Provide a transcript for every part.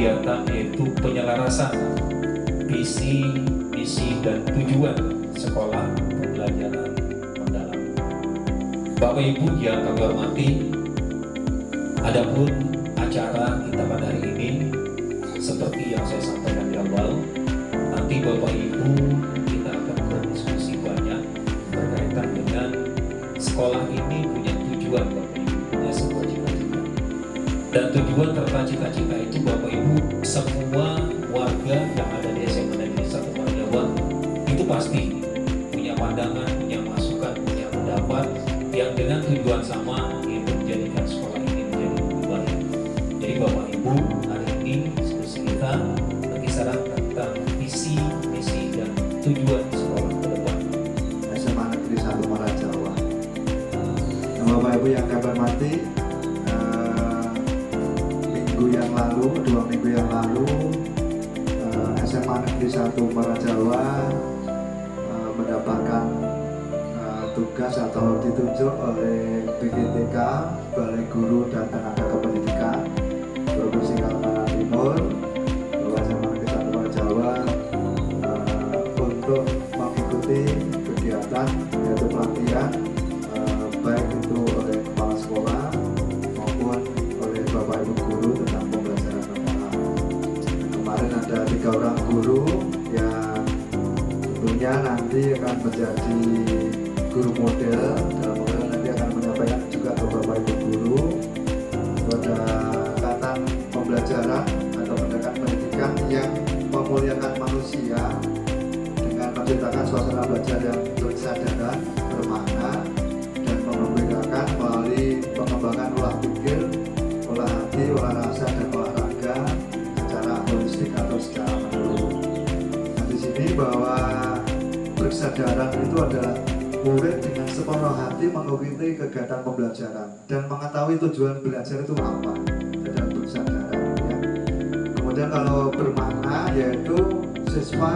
kegiatan yaitu penyelarasan visi, misi, dan tujuan sekolah pembelajaran mendalam. Bapak Ibu yang kami hormati, adapun acara kita pada hari ini seperti yang saya sampaikan di awal, nanti Bapak Ibu kita akan berdiskusi banyak berkaitan dengan sekolah ini punya tujuan, Bapak Ibu punya sebuah cita-cita. Dan tujuan serta cita-cita itu Bapak Ibu semua warga yang ada di SMA Negeri 1 Parajawa itu pasti punya pandangan, punya masukan, punya pendapat yang dengan tujuan sama itu menjadikan sekolah ini menjadi lebih baik. Jadi Bapak Ibu hari ini diskusi kita berkisaran tentang visi, misi, dan tujuan sekolah ke depan SMA Negeri 1 Parajawa. Bapak Ibu yang kami hormati, dua minggu yang lalu SMA Negeri 1 Parajawa mendapatkan tugas atau ditunjuk oleh BGTK, Balai Guru dan Tenaga Kependidikan Provinsi Kalimantan Timur, bahwa SMA Negeri 1 Parajawa untuk mengikuti kegiatan yaitu pelatihan baik itu oleh kepala sekolah maupun oleh Bapak Ibu guru tentang pembelajaran mendalam. Kemarin ada 3 orang guru yang tentunya nanti akan menjadi guru model, dalam model nanti akan menyampaikan juga ke Bapak Ibu guru pada kaitan pembelajaran atau pendekatan pendidikan yang memuliakan manusia dengan menciptakan suasana belajar yang berkesadaran, bermakna, dan membedakan melalui pengembangan olah pikir, olah hati, olah rasa, dan olahraga secara holistik atau secara menyeluruh. Nah, di sini bahwa berkesadaran itu adalah murid dengan sepenuh hati mengikuti kegiatan pembelajaran dan mengetahui tujuan belajar itu apa, dan berkesadaran. Ya. Kemudian kalau bermakna yaitu siswa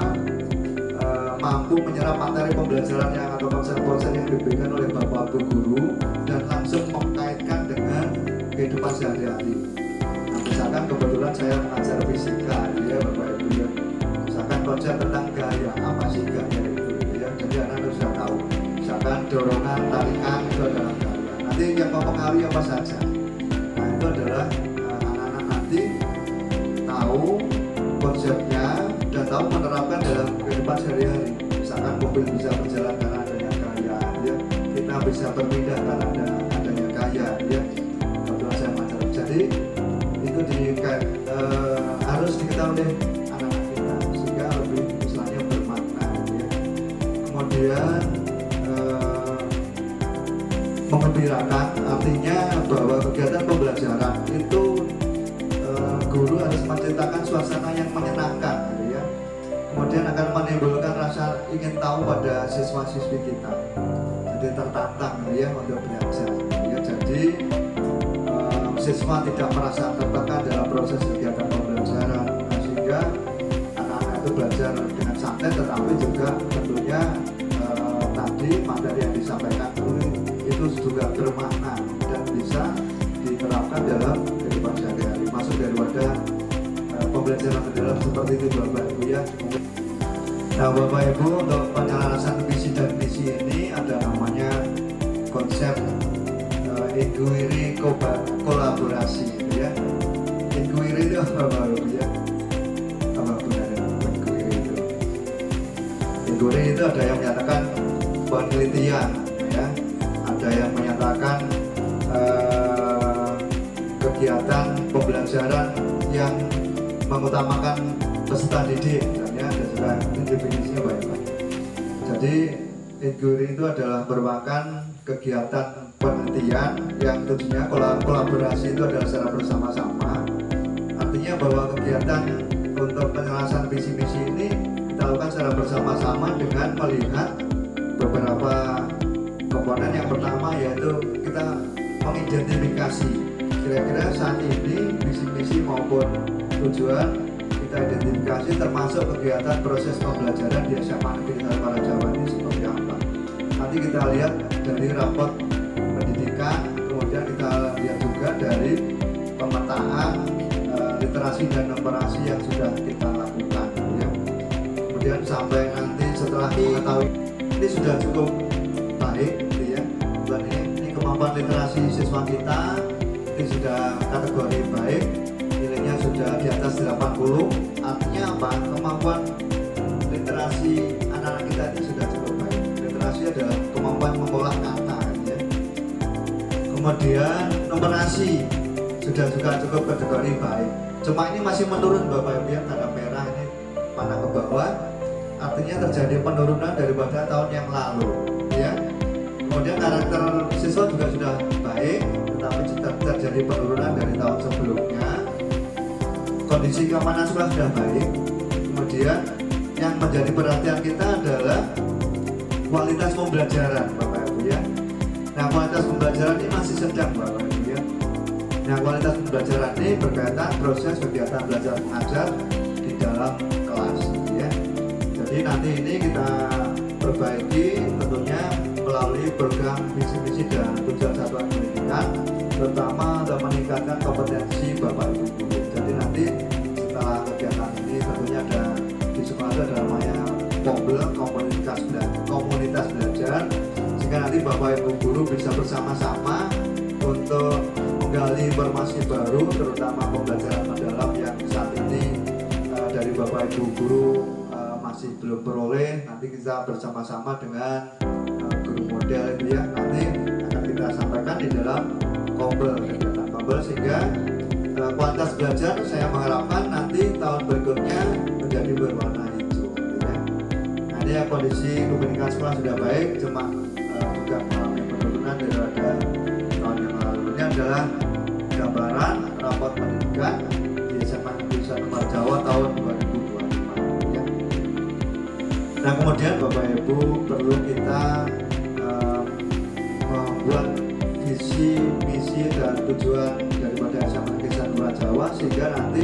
mampu menyerap materi pembelajaran yang atau konsep-konsep yang diberikan oleh Bapak Ibu guru dan langsung mengkaitkan dengan kehidupan sehari-hari. Nah, misalkan kebetulan saya mengajar fisika, ya Bapak Ibu ya. Misalkan konsep tentang gaya, apa sih gaya itu, ya. Jadi anak-anak sudah tahu. Misalkan dorongan, tarikan itu adalah gaya. Nanti yang mempengaruhi apa saja. Nah, itu adalah anak-anak nanti tahu konsepnya dan tahu menerapkan dalam kehidupan sehari-hari. Misalkan mobil bisa berjalan karena adanya gaya, ya. Kita bisa berpindah karena adanya gaya, ya. Kebetulan saya mengajar. Jadi itu harus diketahui oleh anak-anak kita sehingga lebih misalnya bermakna, ya. Kemudian mengembirakan artinya bahwa kegiatan pembelajaran itu guru harus menciptakan suasana yang menyenangkan, ya. Kemudian akan menimbulkan rasa ingin tahu pada siswa-siswi kita, jadi tertantang, ya, untuk belajar, ya. Jadi siswa tidak merasa tertekan dalam proses kegiatan pembelajaran, sehingga anak-anak itu belajar dengan santai, tetapi juga tentunya tadi materi yang disampaikan itu juga bermakna dan bisa diterapkan dalam kehidupan sehari-hari, masuk dari wadah pembelajaran mendalam seperti itu Bapak Ibu, ya. Nah Bapak Ibu, untuk penyelarasan visi dan misi ini ada namanya konsep inquiry kolaborasi, ya. Inquiry itu apa Bapak Ibu, ya? Apa gunanya inquiry itu? Inquiry itu ada yang menyatakan penelitian, ya. Ada yang menyatakan kegiatan pembelajaran yang mengutamakan peserta didik, misalnya ada juga ini definisinya baik-baik. Jadi inquiry itu adalah merupakan kegiatan penelitian yang tentunya kolaborasi itu adalah secara bersama-sama. Artinya bahwa kegiatan untuk penyelesaian visi misi ini kita lakukan secara bersama-sama dengan melihat beberapa komponen. Yang pertama yaitu kita mengidentifikasi kira-kira saat ini visi misi maupun tujuan kita identifikasi, termasuk kegiatan proses pembelajaran di SMA Negeri 1 Parajawa ini seperti apa. Nanti kita lihat dari raport pendidikan, kemudian kita lihat juga dari pemetaan literasi literasi dan operasi yang sudah kita lakukan ya. Kemudian sampai nanti setelah mengetahui ini sudah cukup baik ya. Dan ini kemampuan literasi siswa kita ini sudah kategori baik, nilainya sudah di atas 80. Artinya apa? Kemampuan literasi anak-anak kita ini sudah cukup baik. Literasi adalah kemampuan mengolah kata ya. Kemudian numerasi sudah juga cukup kategori baik. Cuma ini masih menurun Bapak Ibu ya, tanda merah ini panah ke bawah. Artinya terjadi penurunan daripada tahun yang lalu ya. Kemudian karakter siswa juga sudah baik, tetapi terjadi penurunan dari tahun sebelumnya. Kondisi keamanan sekolah sudah baik. Kemudian yang menjadi perhatian kita adalah kualitas pembelajaran Bapak Ibu ya. Nah, kualitas pembelajaran ini masih sedang Bapak Ibu ya. Nah, kualitas pembelajaran ini berkaitan proses kegiatan belajar mengajar di dalam kelas ya. Jadi nanti ini kita perbaiki tentunya melalui program visi-misi dan tujuan satuan pendidikan, terutama untuk meningkatkan kompetensi Bapak Ibu guru. Jadi nanti setelah kegiatan ini tentunya ada di sekolah ada namanya POBEL, komunitas belajar, sehingga nanti Bapak Ibu guru bisa bersama-sama untuk menggali informasi baru, terutama pembelajaran mendalam yang saat ini dari Bapak Ibu guru masih belum peroleh. Nanti kita bersama-sama dengan guru model itu ya, nanti akan kita sampaikan di dalam kegiatan KOBEL, sehingga kualitas belajar saya mengharapkan nanti tahun berikutnya menjadi berwarna hijau ya. Nah, ini ya, kondisi komunikasi sekolah sudah baik, cuma juga mengalami penurunan daripada tahun yang lalu. Ini adalah gambaran rapor pendidikan di SMA Negeri 1 Marjawa tahun 2025 ya. Nah, kemudian Bapak Ibu perlu kita membuat visi, misi dan tujuan daripada SMA Negeri 1 Marjawa, sehingga nanti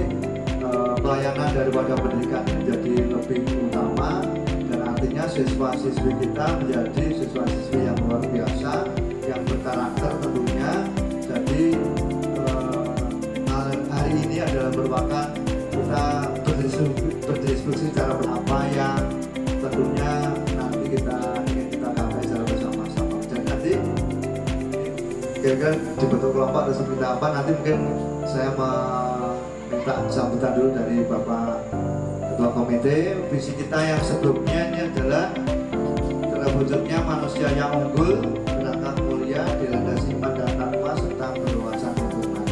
pelayanan daripada pendidikan menjadi lebih utama, dan artinya siswa-siswi kita menjadi siswa-siswi yang luar biasa, yang berkarakter tentunya. Jadi hari ini adalah merupakan kita berdiskusi cara apa yang tentunya nanti kita ingin kita capai secara bersama-sama. Dan nanti kira-kira dibentuk kelompok atau seperti apa, nanti mungkin saya minta sambutan dulu dari Bapak Ketua Komite. Visi kita yang sebelumnya ini adalah terwujudnya manusia yang unggul, berakhlak mulia, dilandasi iman dan takwa serta berwawasan lingkungan.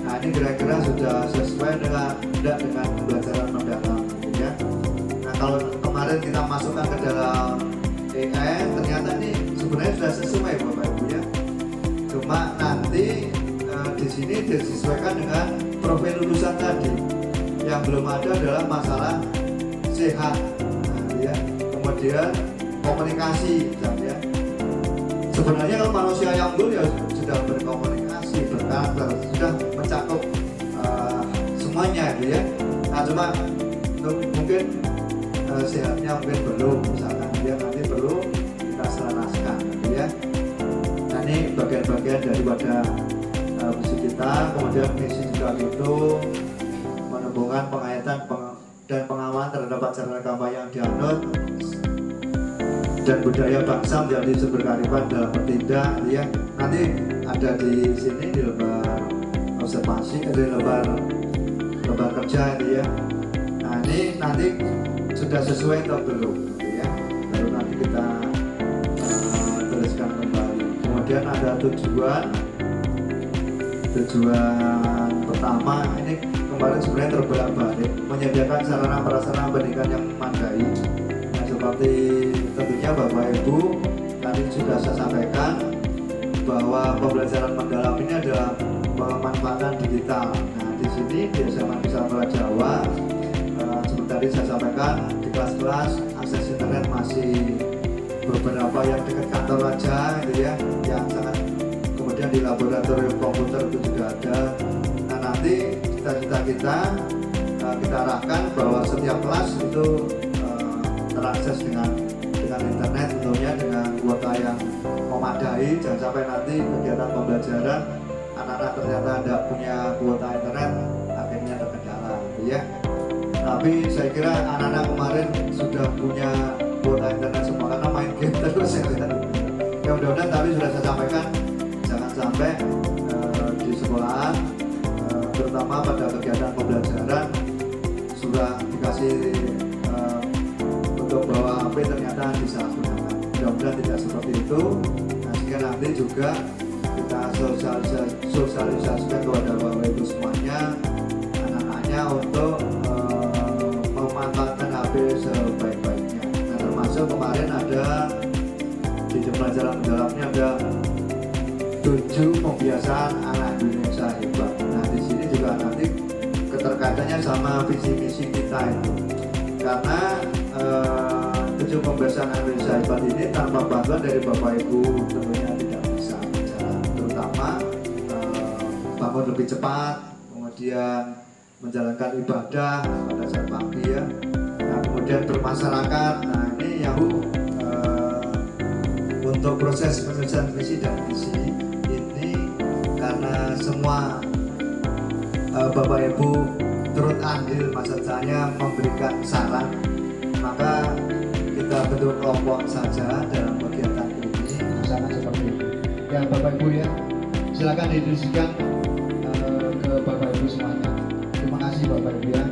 Nah, ini kira-kira sudah sesuai dengan pembelajaran mendalam ya. Nah, kalau kemarin kita masukkan ke dalam EN, ternyata ini sebenarnya sudah sesuai Bapak Ibu ya. Cuma nanti di sini disesuaikan dengan profil lulusan tadi. Yang belum ada adalah masalah sehat, nah, ya. Kemudian komunikasi ya. Sebenarnya kalau manusia yang unggul ya sudah berkomunikasi, berkarakter, sudah mencakup semuanya gitu ya. Nah, cuma mungkin sehatnya mungkin belum, misalkan dia nanti perlu kita selaraskan gitu ya. Nah, ini bagian-bagian daripada misi kita. Kemudian misi juga itu menumbuhkan pengayatan dan pengawalan terhadap ajaran agama yang dianut dan budaya bangsa menjadi sumber kearifan dalam bertindak ya. Nanti ada di sini di lembar observasi, di lembar kerja itu ya. Nah, ini nanti sudah sesuai atau belum gitu ya, baru nanti kita tuliskan kembali. Kemudian ada tujuan pertama, ini kemarin sebenarnya terbolak-balik, menyediakan sarana prasarana pendidikan yang memadai. Nah, seperti tentunya Bapak Ibu tadi sudah saya sampaikan bahwa pembelajaran mendalam ini adalah pemanfaatan digital. Nah, di sini di SMA Negeri 1 Marjawa seperti tadi saya sampaikan, di kelas-kelas akses internet masih beberapa yang dekat kantor aja gitu ya, yang sangat. Kemudian di laboratorium komputer itu juga ada. Nah, nanti cita-cita kita arahkan bahwa setiap kelas itu terakses dengan internet, tentunya dengan kuota yang memadai. Jangan sampai nanti kegiatan pembelajaran anak-anak ternyata tidak punya kuota internet, akhirnya terkendala ya. Tapi saya kira anak-anak kemarin sudah punya kuota internet semua karena main game terus ya. Ya mudah-mudahan tapi sudah saya sampaikan, jangan sampai di sekolahan terutama pada kegiatan pembelajaran sudah dikasih untuk bawa HP ternyata disalahgunakan. Mudah-mudahan tidak seperti itu. Nah, sehingga nanti juga kita sosialisasikan kepada Bapak Ibu semuanya, anak-anaknya untuk memanfaatkan HP sebaik-baiknya. Nah, termasuk kemarin ada di pembelajaran mendalamnya ada 7 pembiasaan anak Indonesia hebat. Nah, di sini juga nanti keterkaitannya sama visi misi kita itu. Karena 7 pembiasaan anak Indonesia hebat ini tanpa bantuan dari Bapak Ibu tentunya tidak bisa berjalan. Terutama bangun lebih cepat, kemudian menjalankan ibadah pada saat pagi ya. Nah, kemudian bermasyarakat. Nah, ini yang untuk proses penyelesaian visi dan misi ini karena semua Bapak Ibu turut andil, maksudnya memberikan saran, maka kita bentuk kelompok saja dalam kegiatan ini, misalnya seperti itu. Ya Bapak Ibu ya, silakan didiskusikan ke Bapak Ibu semuanya. Terima kasih Bapak Ibu ya.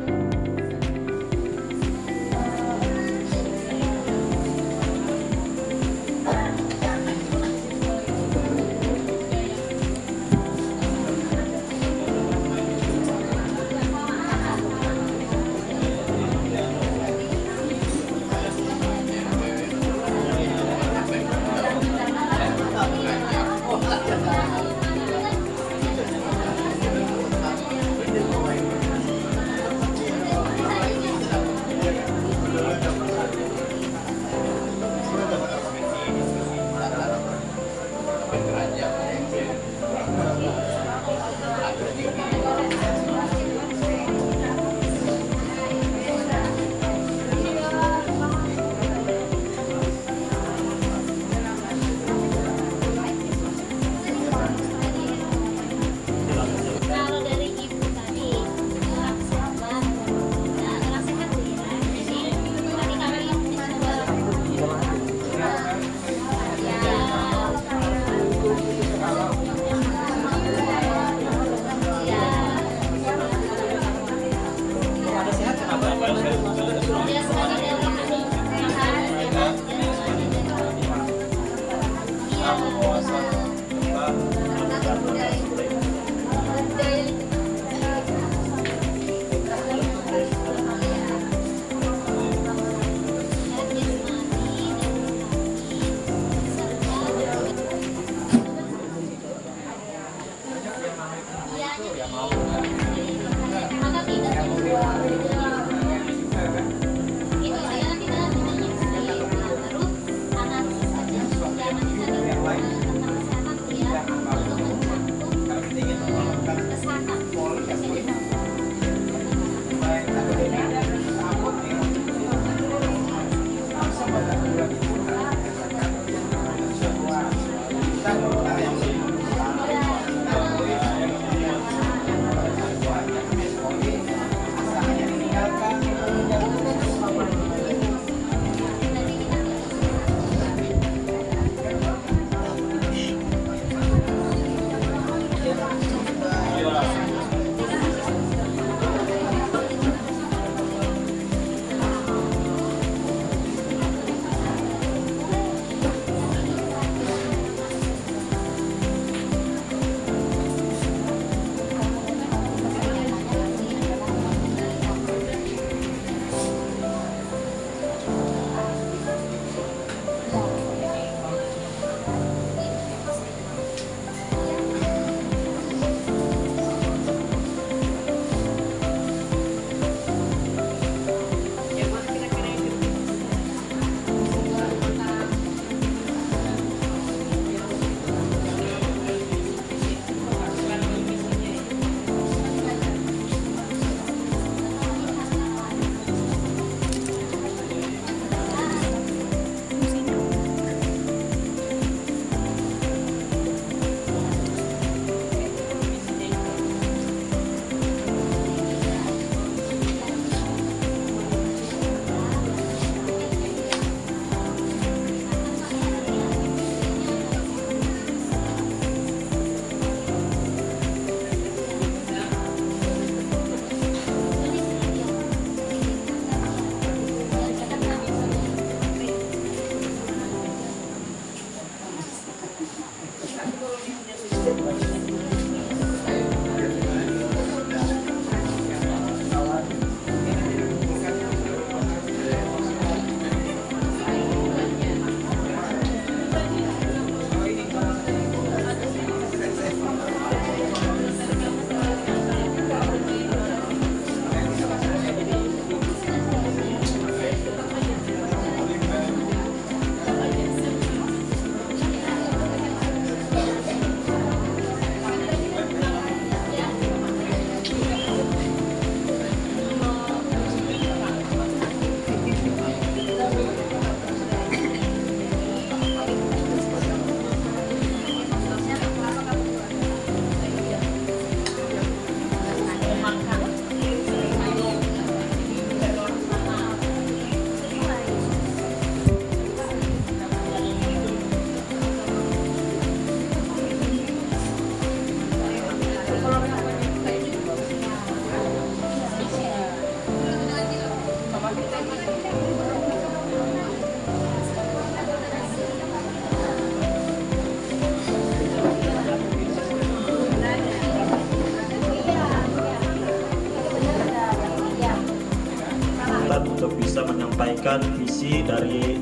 Untuk bisa menyampaikan visi dari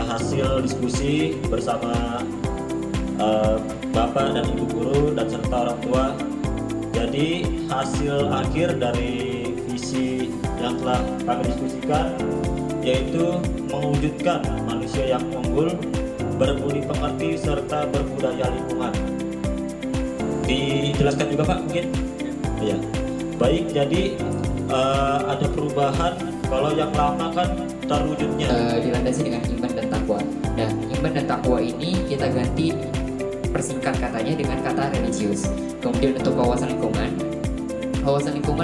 hasil diskusi bersama Bapak dan Ibu guru dan serta orang tua. Jadi hasil akhir dari visi yang telah kami diskusikan yaitu mewujudkan manusia yang unggul, berbudi pekerti serta berbudaya lingkungan. Dijelaskan juga Pak mungkin? Ya. Baik, jadi ada perubahan. Kalau yang lama kan terwujudnya dilandasi dengan iman dan takwa. Nah, iman dan takwa ini kita ganti persingkat katanya dengan kata religius. Kemudian untuk wawasan lingkungan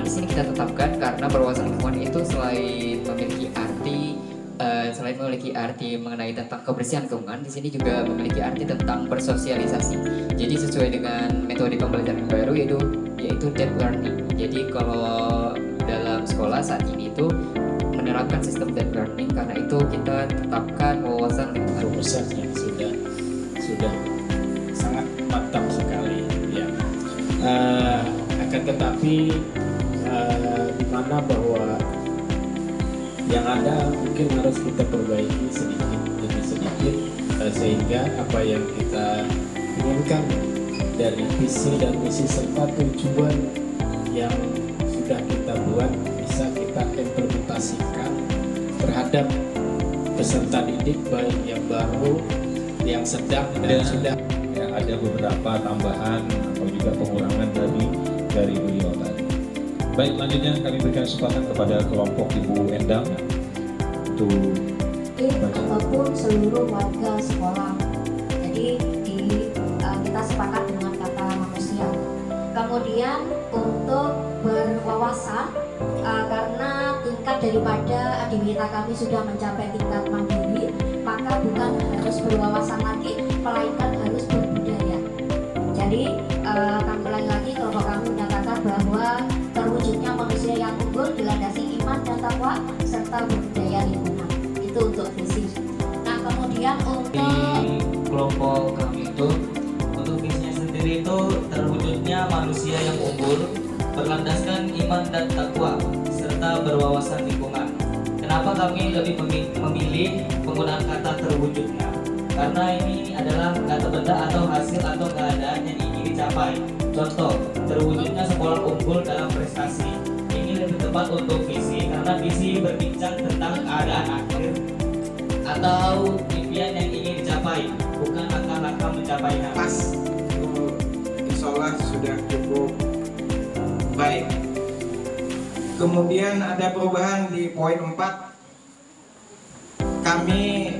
di sini kita tetapkan karena berwawasan lingkungan itu selain memiliki arti mengenai tentang kebersihan lingkungan, di sini juga memiliki arti tentang bersosialisasi. Jadi sesuai dengan metode pembelajaran baru yaitu deep learning. Jadi kalau dalam sekolah saat ini itu menerapkan sistem deep learning, karena itu kita tetapkan wawasan lingkungan. Prosesnya sudah sangat mantap sekali ya. Akan tetapi di mana bahwa yang ada mungkin harus kita perbaiki sedikit demi sedikit sehingga apa yang kita inginkan dari visi dan misi serta tujuan yang sudah kita buat bisa kita implementasikan terhadap peserta didik baik yang baru, yang sedang dan sudah. Ya, ada beberapa tambahan atau juga pengurangan dari beliau tadi. Baik, selanjutnya kami berikan kesempatan kepada kelompok Ibu Endang untuk ataupun seluruh warga sekolah. Jadi kita sepakat dengan kata manusia. Kemudian untuk berwawasan karena tingkat daripada adiwita kami sudah mencapai tingkat mandiri, maka bukan harus berwawasan lagi, melainkan harus berbudaya. Jadi kami lagi kelompok kami menyatakan bahwa terwujudnya manusia yang unggul dilandasi iman dan takwa serta berbudaya lingkungan. Itu untuk visi. Nah, kemudian untuk di kelompok kami itu untuk visinya sendiri itu terwujudnya manusia yang unggul berlandaskan iman dan takwa serta berwawasan lingkungan. Kenapa kami lebih memilih penggunaan kata terwujudnya? Karena ini adalah kata benda atau hasil atau keadaan yang ingin dicapai. Contoh, terwujudnya sekolah unggul dalam prestasi. Ini lebih tepat untuk visi karena visi berbincang tentang keadaan akhir atau impian yang ingin dicapai, bukan langkah-langkah mencapainya. Pas, insya Allah sudah cukup baik. Kemudian ada perubahan di poin 4. Kami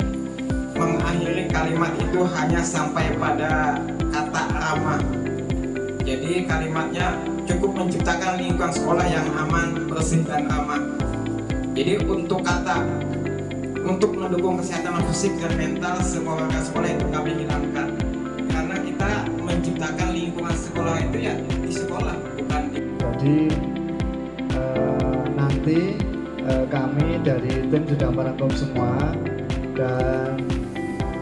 mengakhiri kalimat itu hanya sampai pada kata ramah. Jadi kalimatnya cukup menciptakan lingkungan sekolah yang aman, bersih dan ramah. Jadi untuk mendukung kesehatan fisik dan mental semua warga sekolah itu kami hilangkan. Karena kita menciptakan lingkungan sekolah itu ya di sekolah, bukan di. Jadi nanti kami dari tim sudah merangkum semua dan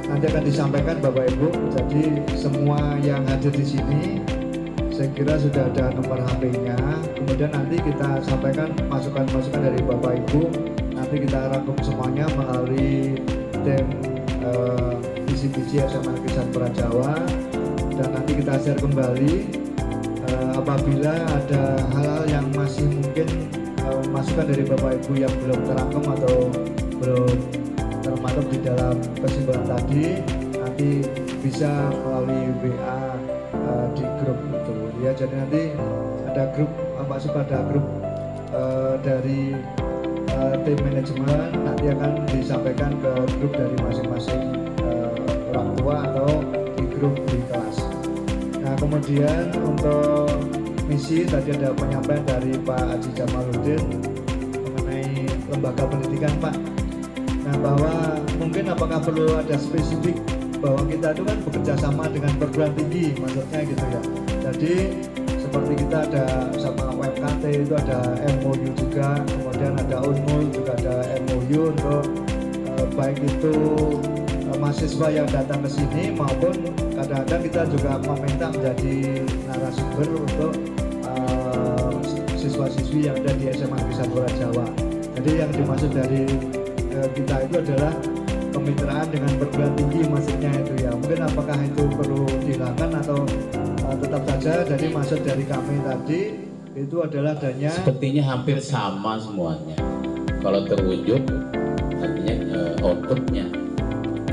nanti akan disampaikan Bapak Ibu. Jadi semua yang hadir di sini saya kira sudah ada nomor HP-nya. Kemudian nanti kita sampaikan masukan-masukan dari Bapak Ibu. Nanti kita rangkum semuanya melalui tim visi-visi SMA Negeri 1 Prajawa, dan nanti kita share kembali apabila ada hal-hal yang masih mungkin masukan dari Bapak Ibu yang belum terangkum atau belum termaktub di dalam kesimpulan tadi, nanti bisa melalui WA di grup itu ya. Jadi nanti ada grup ada grup dari tim manajemen, nanti akan disampaikan ke grup dari masing-masing orang tua atau di grup di kelas. Nah, kemudian untuk misi tadi ada penyampaian dari Pak Haji Jamaluddin mengenai lembaga pendidikan, Pak. Nah, bahwa mungkin apakah perlu ada spesifik bahwa kita itu kan bekerja sama dengan perguruan tinggi, maksudnya gitu ya. Jadi seperti kita ada sama UMKT itu ada MOU juga, kemudian ada UNMUL juga ada MOU untuk baik itu mahasiswa yang datang ke sini maupun kadang-kadang kita juga meminta menjadi narasumber untuk siswa-siswi yang ada di SMA Negeri 1 Prajawa. Jadi yang dimaksud dari kita itu adalah kemitraan dengan perguruan tinggi, maksudnya itu ya. Mungkin apakah itu perlu dihilangkan atau tetap saja. Jadi maksud dari kami tadi itu adalah adanya sepertinya hampir sama semuanya. Kalau terwujud artinya outputnya,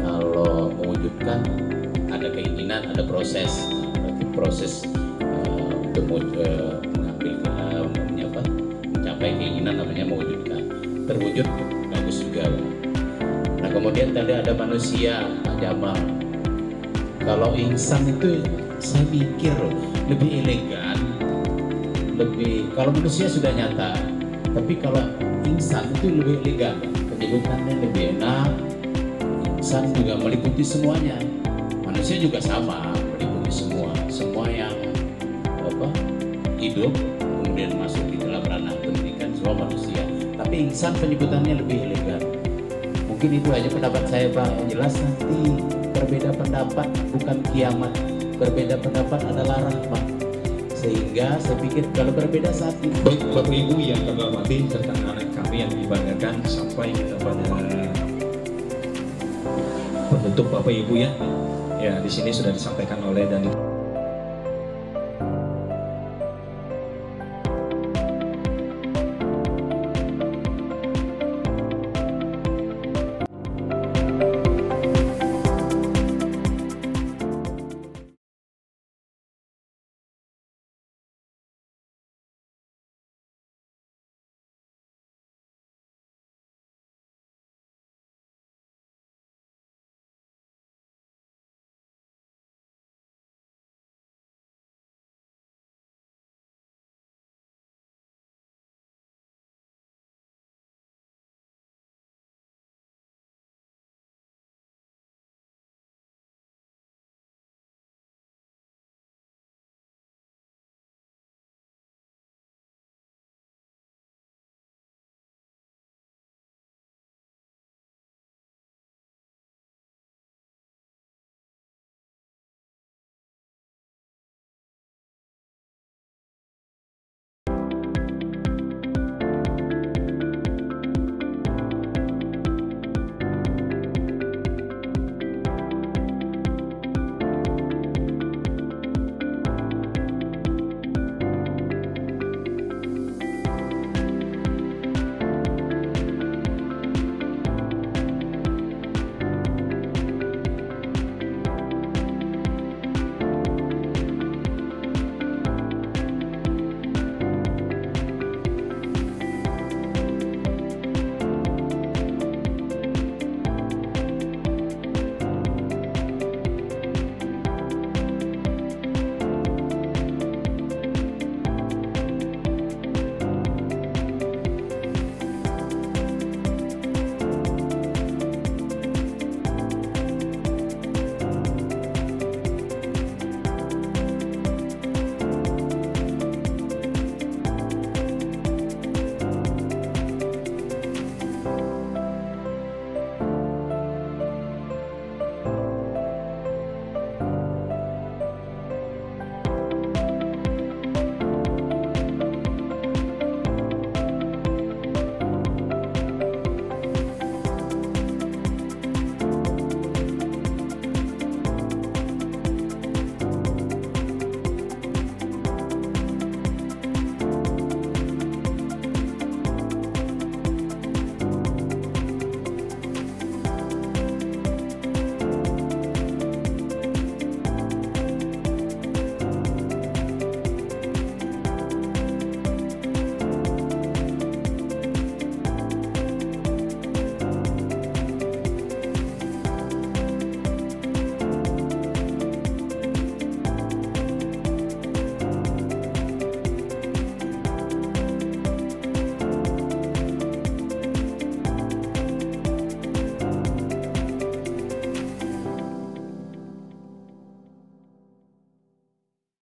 kalau mewujudkan ada keinginan, ada proses. Berarti proses untuk mencapai keinginan namanya mewujudkan. Terwujud bagus juga, Pak. Nah, kemudian tadi ada manusia, Pak Jamal. Kalau insan itu saya mikir lebih elegan, kalau manusia sudah nyata, tapi kalau insan itu lebih elegan, penyebutannya lebih enak. Insan juga meliputi semuanya, manusia juga sama, meliputi semua yang hidup, kemudian masuk di dalam ranah pendidikan semua manusia. Tapi insan penyebutannya lebih elegan. Mungkin itu aja pendapat saya, Pak. Yang jelas nanti berbeda pendapat bukan kiamat, berbeda pendapat adalah rahmat. Sehingga saya pikir kalau berbeda saat ini. Baik Bapak Ibu yang kami hormati serta anak kami yang dibanggakan, sampai kita pada penutup Bapak Ibu ya. Ya, di sini sudah disampaikan oleh dan